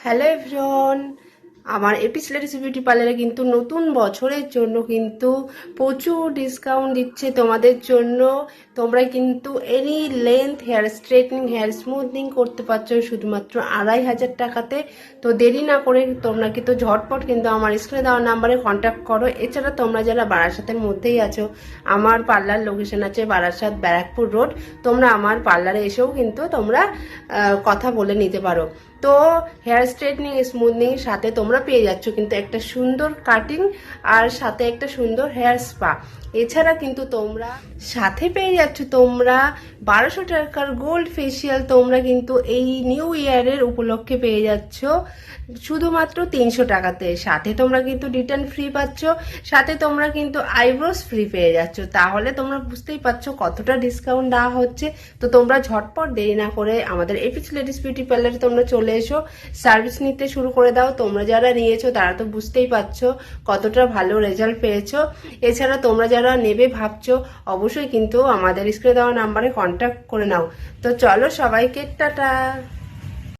Hello everyone, আমার Apis ladies beauty পার্লারে কিন্তু নতুন বছরের জন্য কিন্তু প্রচুর ডিসকাউন্ট দিচ্ছে তোমাদের জন্য। তোমরা কিন্তু any length hair straightening, hair smoothing করতে পারছো শুধুমাত্র 2500 টাকাতে। তো দেরি না করে তোমরা কিন্তু ঝটপট কিন্তু আমার স্ক্রিনে দেওয়া নাম্বারে কন্ট্যাক্ট করো। এছাড়া তোমরা যারা বারাসাতের মধ্যেই আছো, আমার পার্লার লোকেশন আছে বারাসাত ব্যারাকপুর রোড। তোমরা আমার পার্লারে এসেও কিন্তু তোমরা কথা বলে নিতে পারো। তো হেয়ার স্ট্রেটনিং, স্মুথনিং সাথে তোমরা পেয়ে যাচ্ছ কিন্তু একটা সুন্দর কাটিং আর সাথে একটা সুন্দর হেয়ার স্পা। এছাড়া কিন্তু তোমরা সাথে পেয়ে যাচ্ছ তোমরা 1200 টাকার গোল্ড ফেসিয়াল। তোমরা কিন্তু এই নিউ ইয়ারের উপলক্ষে পেয়ে যাচ্ছ শুধুমাত্র 300 টাকাতে। সাথে তোমরা কিন্তু রিটার্ন ফ্রি পাচ্ছ, সাথে তোমরা কিন্তু আইব্রোস ফ্রি পেয়ে যাচ্ছ। তাহলে তোমরা বুঝতেই পারছো কতটা ডিসকাউন্ট দেওয়া হচ্ছে। তো তোমরা ঝটপট দেরি না করে আমাদের এপিস লেডিস বিউটি পার্লারে তোমরা চলে এসো, সার্ভিস নিতে শুরু করে দাও। তোমরা যারা নিয়েছো তারা তো বুঝতেই পারছো কতটা ভালো রেজাল্ট পেয়েছো। এছাড়া তোমরা যারা নেবে ভাবছো অবশ্যই কিন্তু আমাদের স্ক্রিনে দেওয়া নাম্বারে কন্ট্যাক্ট করে নাও। তো চলো সবাইকে টাটা।